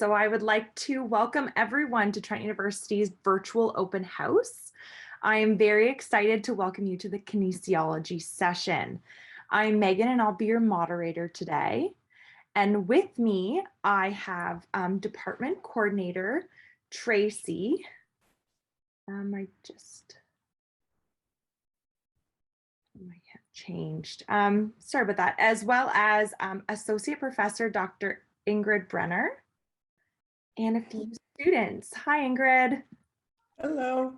So I would like to welcome everyone to Trent University's virtual open house. I am very excited to welcome you to the kinesiology session. I'm Megan and I'll be your moderator today. And with me, I have department coordinator Tracy. I have changed. Sorry about that. As well as Associate Professor Dr. Ingrid Brenner and a few students. Hi, Ingrid. Hello.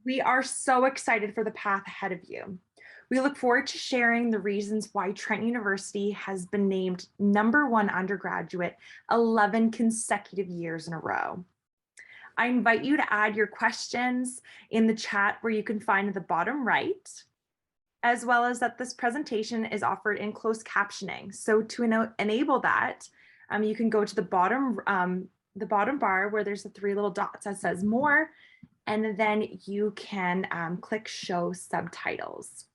We are so excited for the path ahead of you. We look forward to sharing the reasons why Trent University has been named #1 undergraduate 11 consecutive years in a row. I invite you to add your questions in the chat where you can find at the bottom right, as well as that this presentation is offered in closed captioning. So to enable that, you can go to the bottom bar where there's the 3 little dots that says more, and then you can click show subtitles.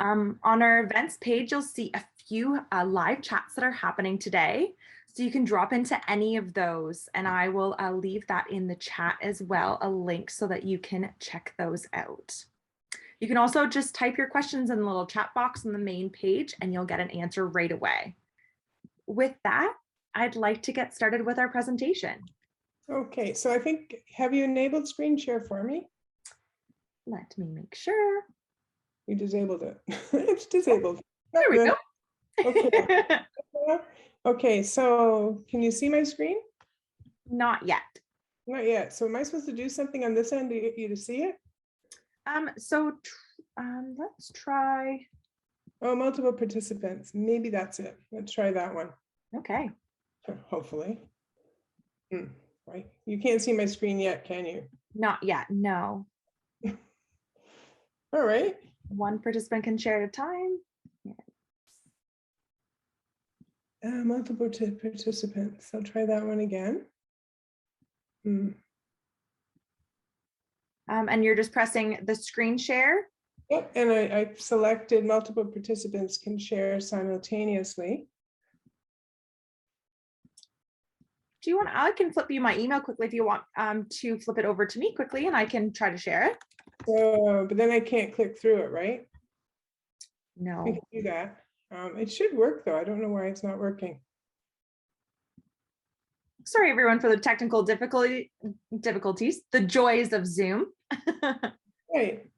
On our events page, you'll see a few live chats that are happening today. So you can drop into any of those, and I will leave that in the chat as well, a link so that you can check those out. You can also just type your questions in the little chat box on the main page and you'll get an answer right away. With that, I'd like to get started with our presentation. Okay, so I think, have you enabled screen share for me? Let me make sure. You disabled it. It's disabled. There we go. Okay. Okay, so can you see my screen? Not yet. Not yet. So am I supposed to do something on this end to get you to see it? Let's try. Oh, multiple participants. Maybe that's it. Let's try that one. Okay. Hopefully. Right. You can't see my screen yet, can you? Not yet, no. All right. One participant can share at a time. Multiple participants. I'll try that one again. And you're just pressing the screen share? Yep, and I selected multiple participants can share simultaneously. Do you want, I can flip you my email quickly if you want to flip it over to me quickly and I can try to share it. But then I can't click through it, right? No. I can do that. It should work though. I don't know why it's not working. Sorry everyone for the technical difficulties, the joys of Zoom. Right.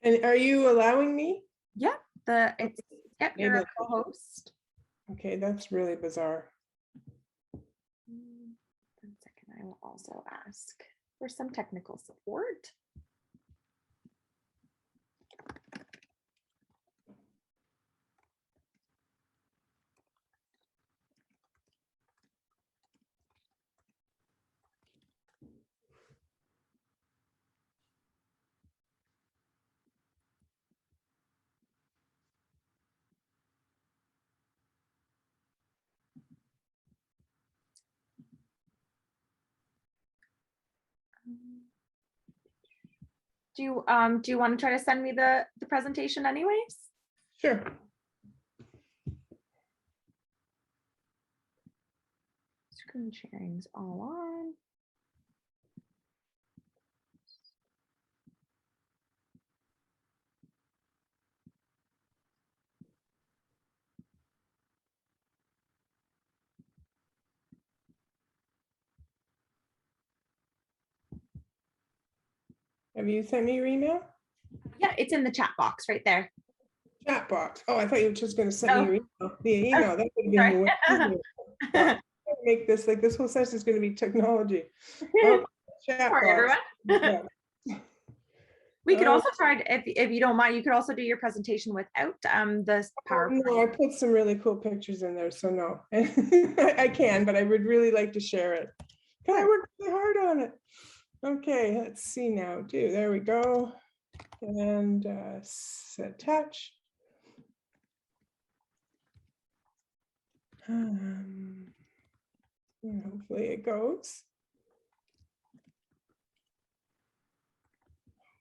And are you allowing me? Yeah, you're a co-host. Okay, that's really bizarre. 1 second, I will also ask for some technical support. Do you want to try to send me the presentation anyways? Sure. Screen sharing's all on. Have you sent me your email? Yeah, it's in the chat box right there. Chat box. Oh, I thought you were just going to send me your email via email. That would be way make this like this whole session is going to be technology. Oh, chat Sorry, box. everyone. We could also try, if you don't mind, you could also do your presentation without this PowerPoint. No, I put some really cool pictures in there, so no. I can, but I would really like to share it. I worked really hard on it. Okay, let's see now. There we go. And attach. Hopefully it goes.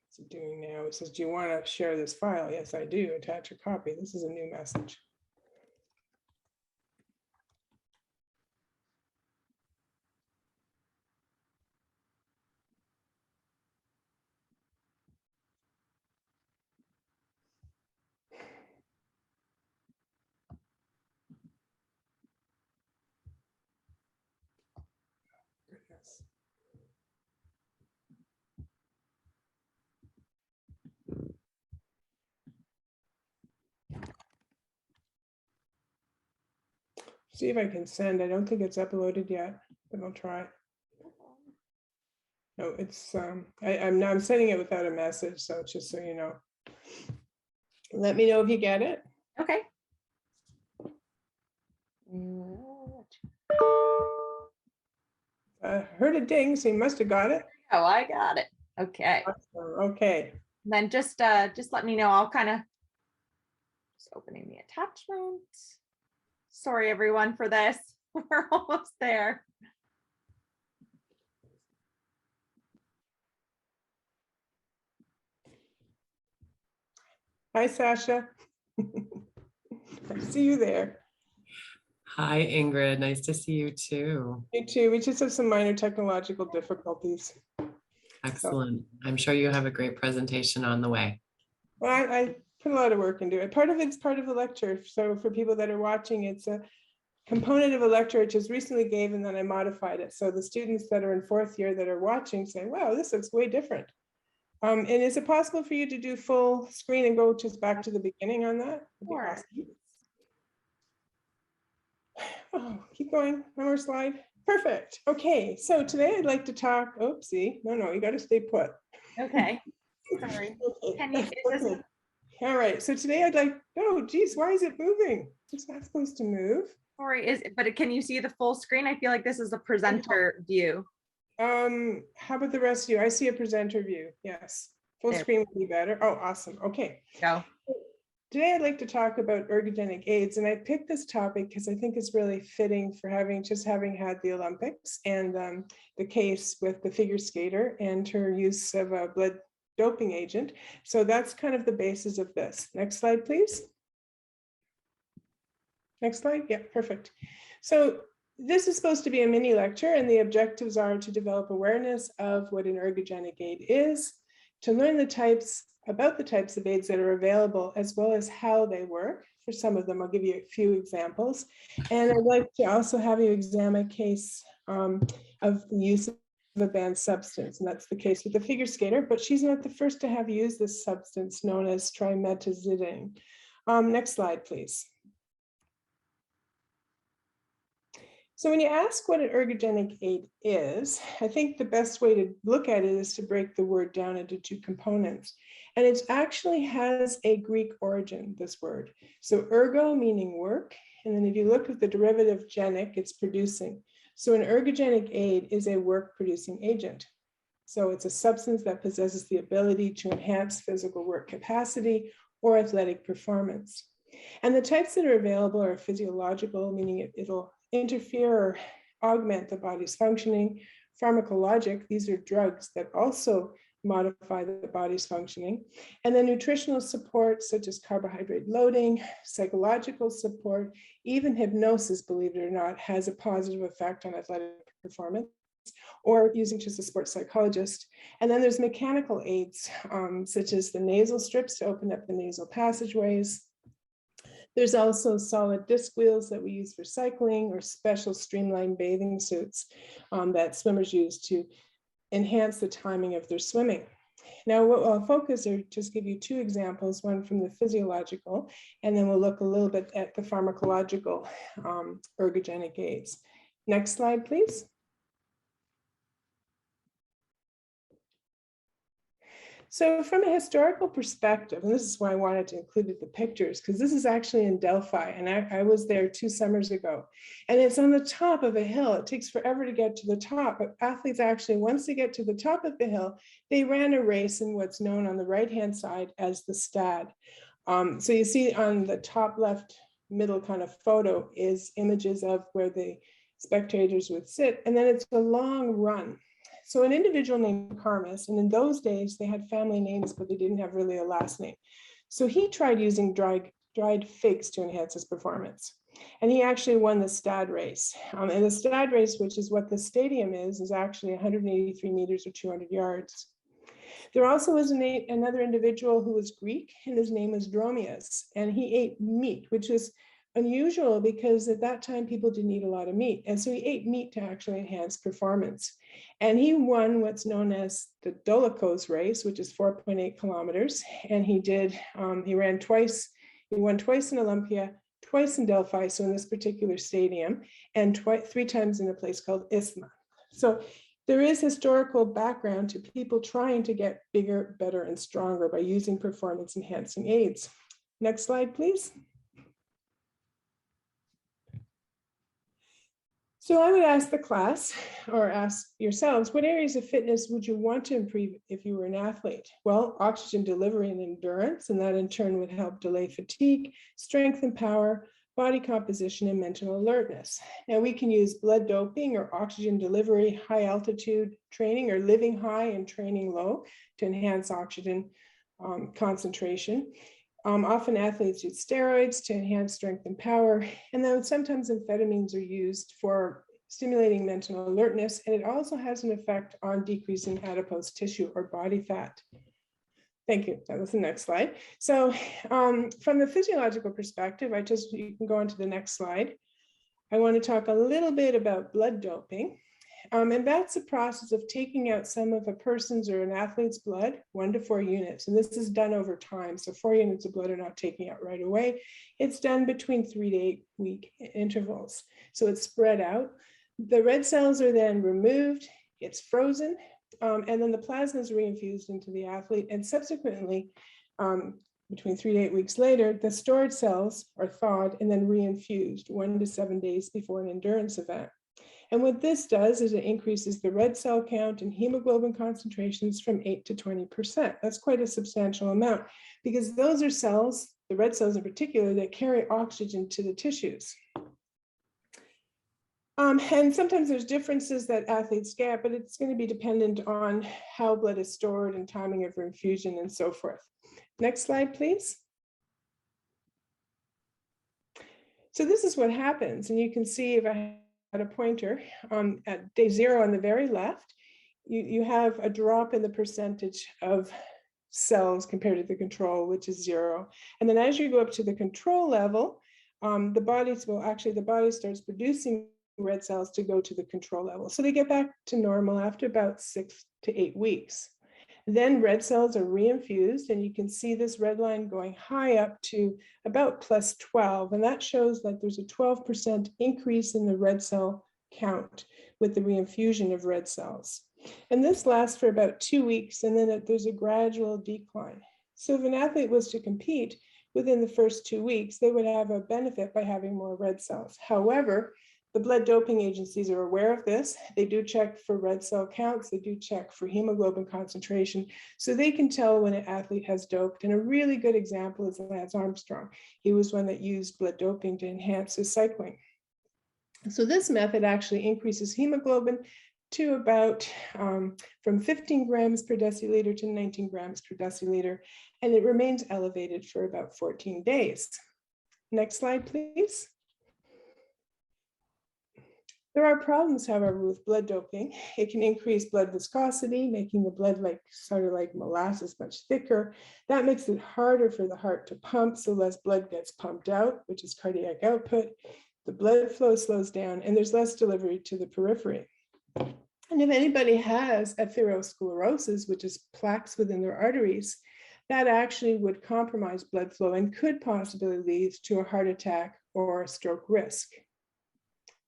What's it doing now? It says, do you want to share this file? Yes, I do. Attach a copy. This is a new message. See if I can send. I don't think it's uploaded yet, but I'll try. No, it's I'm sending it without a message, so just so you know. Let me know if you get it. Okay. I heard a ding, so you must have got it. Oh, I got it. Okay. Okay. Then just let me know. I'll kind of just opening the attachment. Sorry, everyone, for this. We're almost there. Hi, Sasha. I see you there. Hi, Ingrid. Nice to see you too. You too. We just have some minor technological difficulties. Excellent. I'm sure you have a great presentation on the way. Well, I put a lot of work into it. Part of it's part of a lecture. So for people that are watching, it's a component of a lecture I just recently gave, and then I modified it. So the students that are in 4th year that are watching say, wow, this looks way different. And is it possible for you to do full screen and go just back to the beginning on that? Sure. Awesome. Oh, keep going. One more slide. Perfect. Okay, so today I'd like to talk. Oopsie. No, you got to stay put. Okay. Sorry. Can you? Is this... Okay. All right. So today I'd like. Oh, geez, why is it moving? It's not supposed to move. Sorry. But can you see the full screen? I feel like this is a presenter view. How about the rest of you? I see a presenter view. Yes. Full There. screen would be better. Oh, awesome. Okay. Go. Today I'd like to talk about ergogenic aids, and I picked this topic because I think it's really fitting for having had the Olympics and the case with the figure skater and her use of a blood doping agent. So that's kind of the basis of this. Next slide, please. Next slide. Yeah, perfect. So this is supposed to be a mini lecture, and the objectives are to develop awareness of what an ergogenic aid is, to learn about the types of aids that are available, as well as how they work. For some of them, I'll give you a few examples. And I'd like to also have you examine a case of the use of a banned substance, and that's the case with the figure skater, but she's not the first to have used this substance known as Trimethine. Next slide, please. So when you ask what an ergogenic aid is, I think the best way to look at it is to break the word down into 2 components. And it actually has a Greek origin, this word. So ergo meaning work. And then if you look at the derivative genic, it's producing. So an ergogenic aid is a work producing agent. So it's a substance that possesses the ability to enhance physical work capacity or athletic performance. And the types that are available are physiological, meaning it'll interfere or augment the body's functioning. Pharmacologic, these are drugs that also modify the body's functioning. And then nutritional support, such as carbohydrate loading, psychological support, even hypnosis, believe it or not, has a positive effect on athletic performance, or using just a sports psychologist. And then there's mechanical aids, such as the nasal strips to open up the nasal passageways. There's also solid disc wheels that we use for cycling, or special streamlined bathing suits that swimmers use to enhance the timing of their swimming. Now, what I'll focus or just give you 2 examples, one from the physiological, and then we'll look a little bit at the pharmacological ergogenic aids. Next slide, please. So from a historical perspective, and this is why I wanted to include the pictures, because this is actually in Delphi, and I was there 2 summers ago, and it's on the top of a hill. It takes forever to get to the top, but athletes actually, once they get to the top of the hill, they ran a race in what's known on the right-hand side as the stad. So you see on the top left middle kind of photo is images of where the spectators would sit, and then it's a long run. So an individual named Carmus, and in those days they had family names, but they didn't have really a last name. So he tried using dried figs to enhance his performance. And he actually won the stad race. And the stad race, which is what the stadium is actually 183 meters or 200 yards. There also was another individual who was Greek, and his name was Dromius, and he ate meat, which is unusual because at that time people didn't eat a lot of meat. And so he ate meat to actually enhance performance. And he won what's known as the Dolichos race, which is 4.8 kilometers. And he ran twice. He won twice in Olympia, twice in Delphi, so in this particular stadium, and 3 times in a place called Isthma. So there is historical background to people trying to get bigger, better, and stronger by using performance enhancing aids. Next slide, please. So I would ask the class, or ask yourselves, what areas of fitness would you want to improve if you were an athlete? Well, oxygen delivery and endurance, and that in turn would help delay fatigue, strength and power, body composition, and mental alertness. Now we can use blood doping or oxygen delivery, high altitude training, or living high and training low to enhance oxygen concentration. Often athletes use steroids to enhance strength and power, and then sometimes amphetamines are used for stimulating mental alertness, and it also has an effect on decreasing adipose tissue or body fat. Thank you. That was the next slide. So from the physiological perspective, you can go on to the next slide. I want to talk a little bit about blood doping. And that's the process of taking out some of a person's or an athlete's blood, 1 to 4 units. And this is done over time. So 4 units of blood are not taken out right away. It's done between 3 to 8 week intervals. So it's spread out. The red cells are then removed, it's frozen, and then the plasma is reinfused into the athlete. And subsequently, between 3 to 8 weeks later, the stored cells are thawed and then reinfused 1 to 7 days before an endurance event. And what this does is it increases the red cell count and hemoglobin concentrations from 8 to 20%. That's quite a substantial amount because those are cells, the red cells in particular, that carry oxygen to the tissues. And sometimes there's differences that athletes get, but it's going to be dependent on how blood is stored and timing of infusion and so forth. Next slide, please. So this is what happens. And you can see if I had a pointer at day 0 on the very left, you have a drop in the percentage of cells compared to the control, which is 0. And then as you go up to the control level, the body starts producing red cells to go to the control level. So they get back to normal after about 6 to 8 weeks. Then red cells are reinfused, and you can see this red line going high up to about plus 12. And that shows that there's a 12% increase in the red cell count with the reinfusion of red cells. And this lasts for about 2 weeks, and then there's a gradual decline. So if an athlete was to compete within the first 2 weeks, they would have a benefit by having more red cells. However, the blood doping agencies are aware of this. They do check for red cell counts. They do check for hemoglobin concentration. So they can tell when an athlete has doped. And a really good example is Lance Armstrong. He was one that used blood doping to enhance his cycling. So this method actually increases hemoglobin to about from 15 grams per deciliter to 19 grams per deciliter. And it remains elevated for about 14 days. Next slide, please. There are problems, however, with blood doping. It can increase blood viscosity, making the blood sort of like molasses, much thicker. That makes it harder for the heart to pump, so less blood gets pumped out, which is cardiac output. The blood flow slows down, and there's less delivery to the periphery. And if anybody has atherosclerosis, which is plaques within their arteries, that actually would compromise blood flow and could possibly lead to a heart attack or a stroke risk.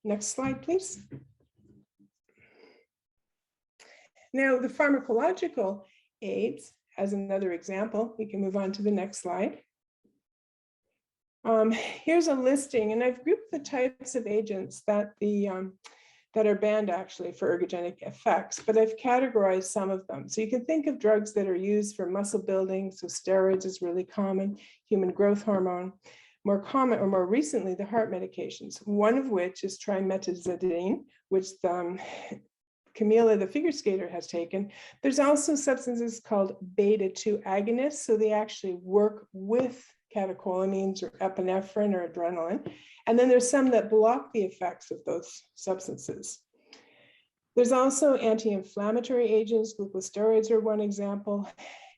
Next slide, please. Now, the pharmacological aids, as another example, we can move on to the next slide. Here's a listing, and I've grouped the types of agents that that are banned actually for ergogenic effects, but I've categorized some of them. So you can think of drugs that are used for muscle building. So steroids is really common, human growth hormone. More common, or more recently, the heart medications, one of which is Trimethine, which Camila, the figure skater, has taken. There's also substances called beta-2 agonists, so they actually work with catecholamines or epinephrine or adrenaline. And then there's some that block the effects of those substances. There's also anti-inflammatory agents, glucosteroids are one example.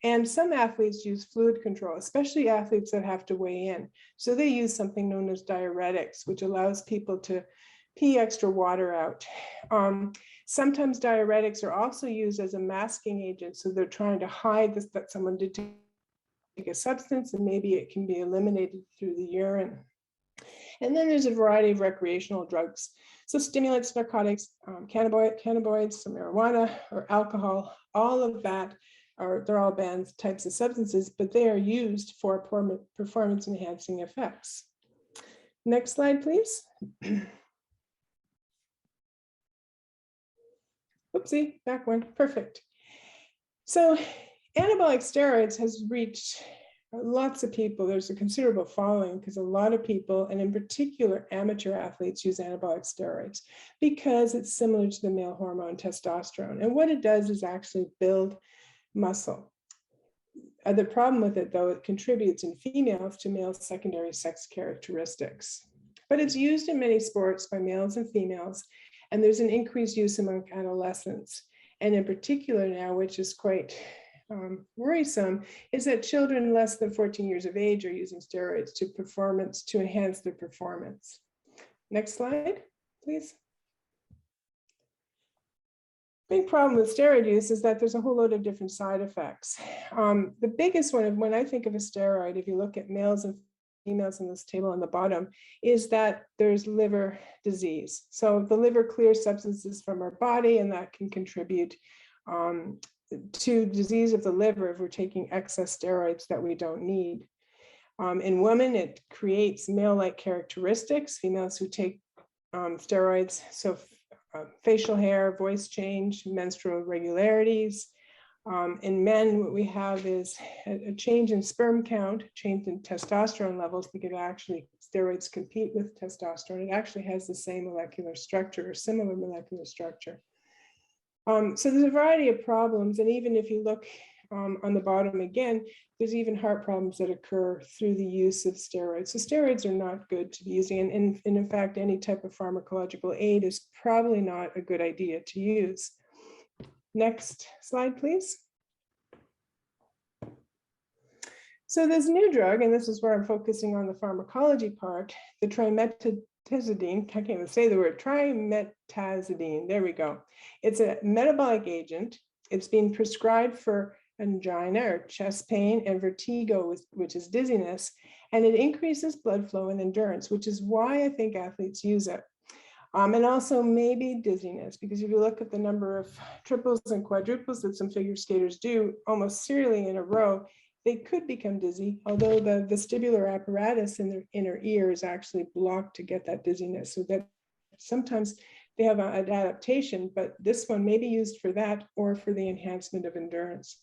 And some athletes use fluid control, especially athletes that have to weigh in. So they use something known as diuretics, which allows people to pee extra water out. Sometimes diuretics are also used as a masking agent. So they're trying to hide this, that someone did take a substance, and maybe it can be eliminated through the urine. And then there's a variety of recreational drugs. So stimulants, narcotics, cannabinoids, some marijuana or alcohol, all of that they're all banned types of substances, but they are used for performance enhancing effects. Next slide, please. Oopsie, back one, perfect. So anabolic steroids has reached lots of people. There's a considerable following because a lot of people, and in particular amateur athletes, use anabolic steroids because it's similar to the male hormone testosterone. And what it does is actually build muscle. The problem with it, though, it contributes in females to male secondary sex characteristics. But it's used in many sports by males and females, and there's an increased use among adolescents. And in particular now, which is quite worrisome, is that children less than 14 years of age are using steroids to enhance their performance. Next slide, please. Big problem with steroid use is that there's a whole load of different side effects. The biggest one, when I think of a steroid, if you look at males and females in this table on the bottom, is that there's liver disease. So the liver clears substances from our body, and that can contribute to disease of the liver if we're taking excess steroids that we don't need. In women, it creates male-like characteristics, females who take steroids, so facial hair, voice change, menstrual irregularities. In men, what we have is a change in sperm count, change in testosterone levels, because actually steroids compete with testosterone. It actually has the same molecular structure or similar molecular structure. So there's a variety of problems. And even if you look on the bottom again, there's even heart problems that occur through the use of steroids. So steroids are not good to be using. And in fact, any type of pharmacological aid is probably not a good idea to use. Next slide, please. So this new drug, and this is where I'm focusing on the pharmacology part, the trimethazidine, I can't even say the word, trimethazidine, there we go. It's a metabolic agent. It's being prescribed for angina or chest pain and vertigo, which is dizziness, and it increases blood flow and endurance, which is why I think athletes use it. And also maybe dizziness, because if you look at the number of triples and quadruples that some figure skaters do almost serially in a row, they could become dizzy, although the vestibular apparatus in their inner ear is actually blocked to get that dizziness, so that sometimes they have an adaptation, but this one may be used for that or for the enhancement of endurance.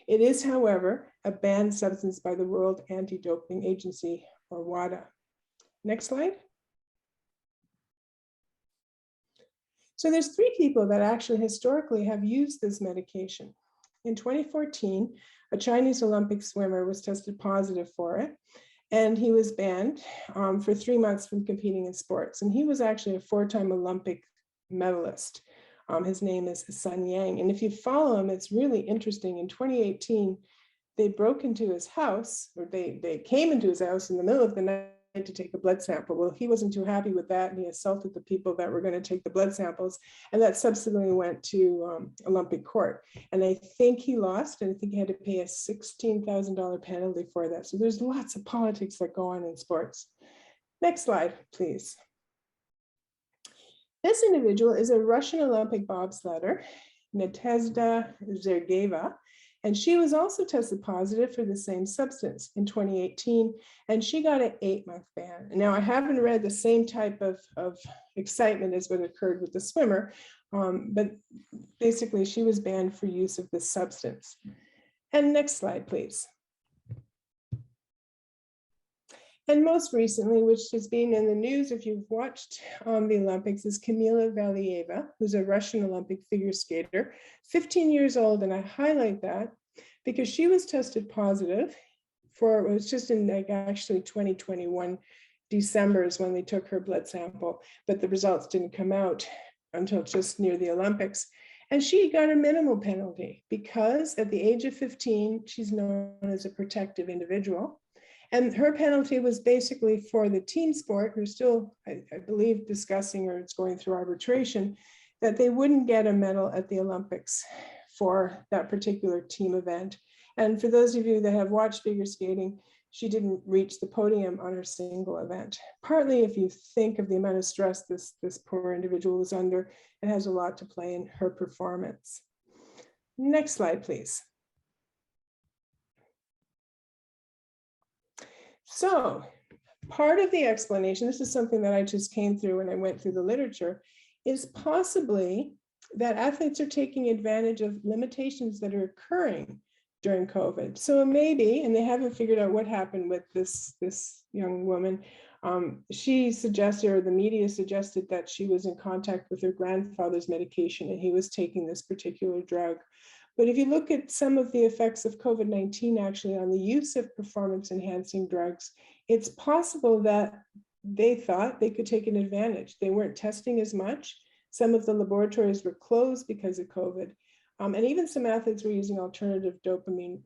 It is, however, a banned substance by the World Anti-Doping Agency, or WADA. Next slide. So there's 3 people that actually historically have used this medication. In 2014, a Chinese Olympic swimmer was tested positive for it, and he was banned for 3 months from competing in sports. And he was actually a 4-time Olympic medalist. His name is Sun Yang. And if you follow him, it's really interesting. In 2018, they broke into his house, or they came into his house in the middle of the night to take a blood sample. Well, he wasn't too happy with that, and he assaulted the people that were going to take the blood samples, and that subsequently went to Olympic court. And I think he lost, and I think he had to pay a $16,000 penalty for that. So there's lots of politics that go on in sports. Next slide, please. This individual is a Russian Olympic bobsledder, Nadezhda Zergeva, and she was also tested positive for the same substance in 2018, and she got an 8-month ban. Now, I haven't read the same type of excitement as what occurred with the swimmer, but basically she was banned for use of this substance. And next slide, please. And most recently, which has been in the news if you've watched the Olympics, is Kamila Valieva, who's a Russian Olympic figure skater, 15 years old. And I highlight that because she was tested positive for, it was just in like actually 2021, December is when they took her blood sample, but the results didn't come out until just near the Olympics. And she got a minimal penalty because at the age of 15, she's known as a protective individual. And her penalty was basically for the team sport, who's still, I believe, discussing, or it's going through arbitration, that they wouldn't get a medal at the Olympics for that particular team event. And for those of you that have watched figure skating, she didn't reach the podium on her single event. Partly, if you think of the amount of stress this poor individual was under, it has a lot to play in her performance. Next slide, please. So part of the explanation, this is something that I just came through when I went through the literature, is possibly that athletes are taking advantage of limitations that are occurring during COVID. So maybe, and they haven't figured out what happened with this young woman, she suggested, or the media suggested, that she was in contact with her grandfather's medication and he was taking this particular drug. But if you look at some of the effects of COVID-19 actually on the use of performance enhancing drugs, it's possible that they thought they could take an advantage. They weren't testing as much. Some of the laboratories were closed because of COVID. And even some athletes were using alternative doping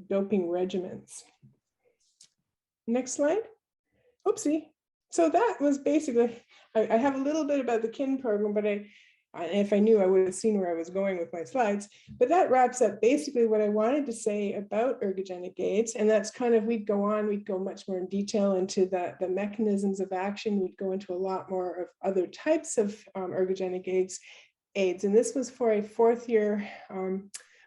regimens. Next slide. Oopsie. So that was basically, I have a little bit about the KIN program, but if I knew, I would have seen where I was going with my slides. But that wraps up basically what I wanted to say about ergogenic aids. And that's kind of, we'd go much more in detail into the mechanisms of action. We'd go into a lot more of other types of ergogenic aids. And this was for a fourth year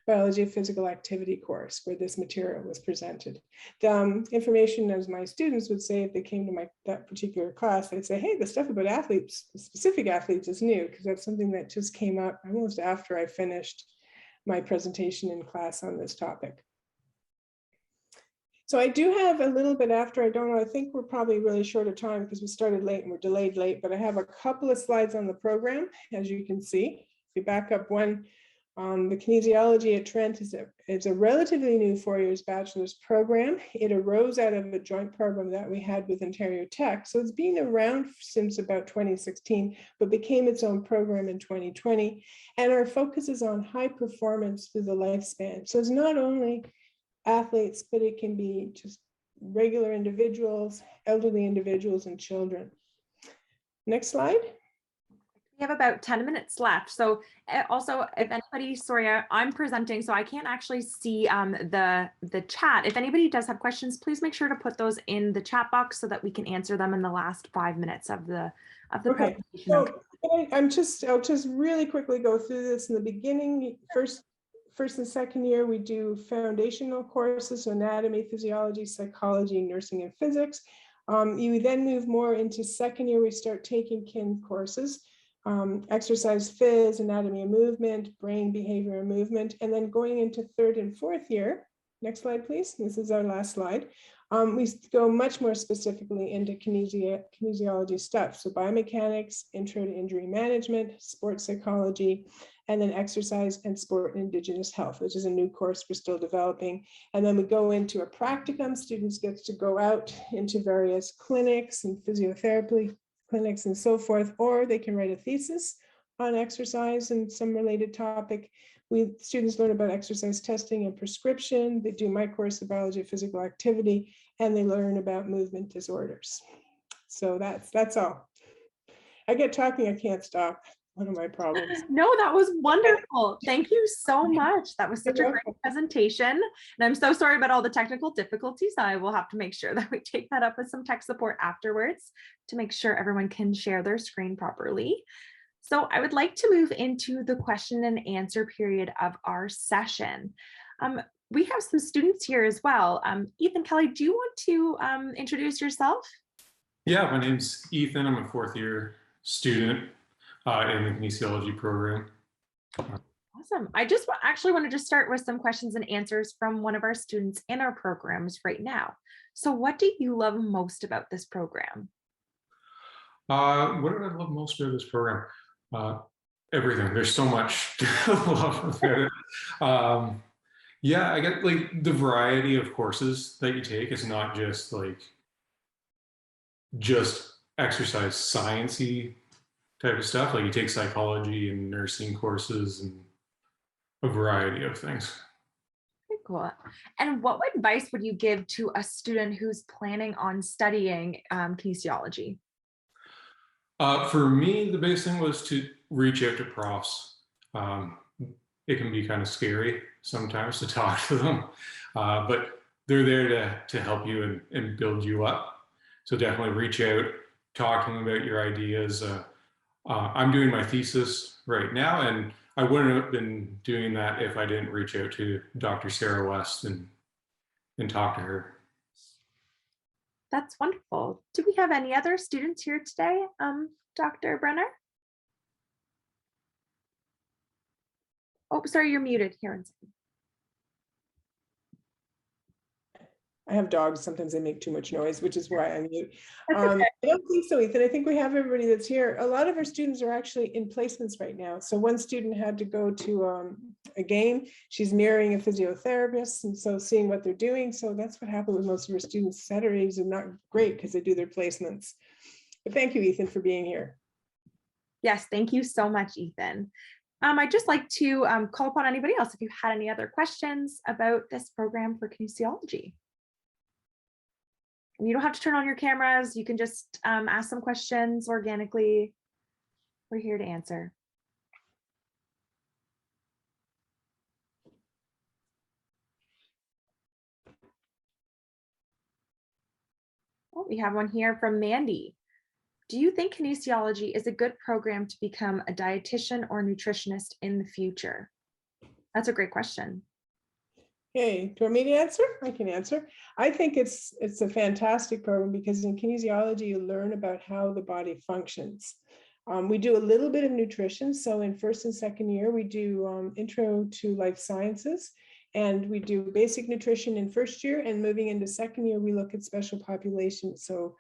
biology of physical activity course where this material was presented. The information, as my students would say, if they came to that particular class, they'd say, hey, the stuff about athletes, specific athletes, is new, because that's something that just came up almost after I finished my presentation in class on this topic. So I do have a little bit after, I don't know, I think we're probably really short of time because we started late and we're delayed late, but I have a couple of slides on the program, as you can see. If you back up one, the kinesiology at Trent is a relatively new 4 years bachelor's program. It arose out of a joint program that we had with Ontario Tech. So it's been around since about 2016, but became its own program in 2020. And our focus is on high performance through the lifespan. So it's not only athletes, but it can be just regular individuals, elderly individuals, and children. Next slide. We have about 10 minutes left. So also, if anybody, sorry, I'm presenting, so I can't actually see the chat. If anybody does have questions, please make sure to put those in the chat box so that we can answer them in the last 5 minutes of the okay. presentation. So I'll just really quickly go through this. In the beginning, first and second year, we do foundational courses, so anatomy, physiology, psychology, nursing, and physics. You then move more into second year, we start taking KIN courses. Exercise phys, anatomy and movement, brain behavior and movement, and then going into third and fourth year. Next slide, please. This is our last slide. We go much more specifically into kinesiology stuff. So biomechanics, intro to injury management, sports psychology, and then exercise and sport and Indigenous health, which is a new course we're still developing. And then we go into a practicum. Students get to go out into various clinics and physiotherapy clinics and so forth, or they can write a thesis on exercise and some related topic. Students learn about exercise testing and prescription. They do my course of biology of physical activity, and they learn about movement disorders. So that's all. I get talking, I can't stop. One of my problems. No, that was wonderful. Thank you so much. That was such a great presentation. And I'm so sorry about all the technical difficulties. I will have to make sure that we take that up with some tech support afterwards to make sure everyone can share their screen properly. So I would like to move into the question and answer period of our session. We have some students here as well. Ethan, Kelly, do you want to introduce yourself? Yeah, my name's Ethan. I'm a fourth year student in the kinesiology program. Awesome. I just actually wanted to start with some questions and answers from one of our students in our programs right now. So what do you love most about this program? What did I love most about this program? Everything. There's so much to love about it. Yeah, I get like the variety of courses that you take. It's not just exercise science-y type of stuff. Like you take psychology and nursing courses and a variety of things. Okay, cool. And what advice would you give to a student who's planning on studying kinesiology? For me, the biggest thing was to reach out to profs. It can be kind of scary sometimes to talk to them, but they're there to help you and build you up. So definitely reach out, talking about your ideas. I'm doing my thesis right now, and I wouldn't have been doing that if I didn't reach out to Dr. Sarah West and talk to her. That's wonderful. Do we have any other students here today, Dr. Brenner? Oh, sorry, you're muted here. I have dogs. Sometimes they make too much noise, which is why I mute. I don't think so, Ethan. I think we have everybody that's here. A lot of our students are actually in placements right now. So one student had to go to a game. She's mirroring a physiotherapist, and so seeing what they're doing. So that's what happened with most of our students. Saturdays are not great because they do their placements. But thank you, Ethan, for being here. Yes, thank you so much, Ethan. I'd just like to call upon anybody else if you had any other questions about this program for kinesiology. And you don't have to turn on your cameras. You can just ask some questions organically. We're here to answer. Oh, we have one here from Mandy. Do you think kinesiology is a good program to become a dietitian or nutritionist in the future? That's a great question. Okay, do you want me to answer? I can answer. I think it's a fantastic program because in kinesiology, you learn about how the body functions. We do a little bit of nutrition. So in first and second year, we do intro to life sciences, and we do basic nutrition in first year, and moving into second year, we look at special populations. So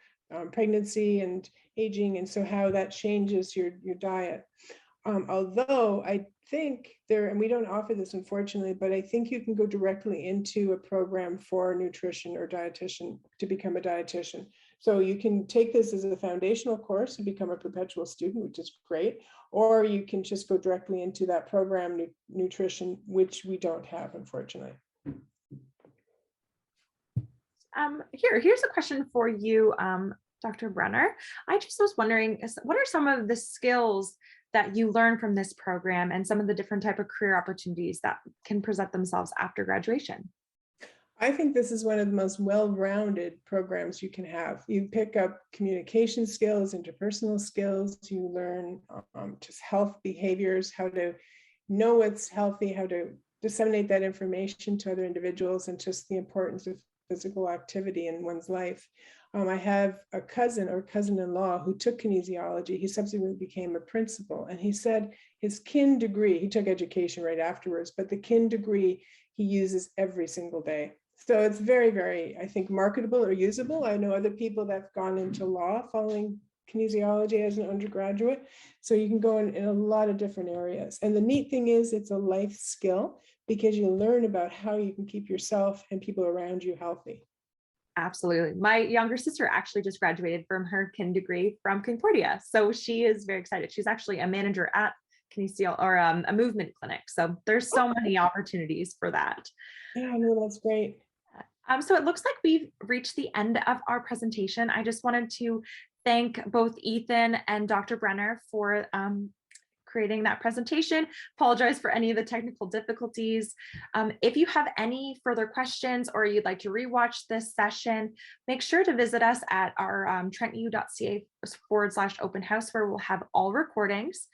pregnancy and aging, and so how that changes your diet. Although I think there, and we don't offer this unfortunately, but I think you can go directly into a program for nutrition or dietitian to become a dietitian. So you can take this as a foundational course and become a perpetual student, which is great, or you can just go directly into that program, nutrition, which we don't have, unfortunately. Here's a question for you, Dr. Brenner. I just was wondering, what are some of the skills that you learn from this program and some of the different type of career opportunities that can present themselves after graduation? I think this is one of the most well-rounded programs you can have. You pick up communication skills, interpersonal skills, you learn just health behaviors, how to know what's healthy, how to disseminate that information to other individuals, and just the importance of physical activity in one's life. I have a cousin or cousin-in-law who took kinesiology. He subsequently became a principal, and he said his kin degree, he took education right afterwards, but the kin degree he uses every single day. So it's very, very, I think, marketable or usable. I know other people that have gone into law following kinesiology as an undergraduate. So you can go in a lot of different areas. And the neat thing is it's a life skill because you learn about how you can keep yourself and people around you healthy. Absolutely. My younger sister actually just graduated from her kin degree from Concordia. So she is very excited. She's actually a manager at kinesiology or a movement clinic. So there's so many opportunities for that. Yeah, no, that's great. So it looks like we've reached the end of our presentation. I just wanted to thank both Ethan and Dr. Brenner for creating that presentation. Apologize for any of the technical difficulties. If you have any further questions or you'd like to rewatch this session, make sure to visit us at our trentu.ca/open house, where we'll have all recordings.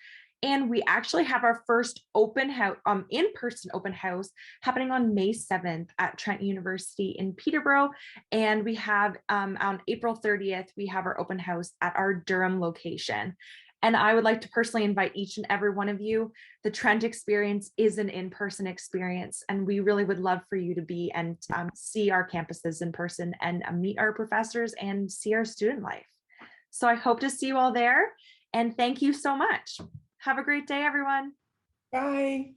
And we actually have our first open house, in-person open house happening on May 7th at Trent University in Peterborough. And we have on April 30th, we have our open house at our Durham location. And I would like to personally invite each and every one of you. The Trent experience is an in-person experience, and we really would love for you to be and see our campuses in person and meet our professors and see our student life. So I hope to see you all there, and thank you so much. Have a great day, everyone. Bye.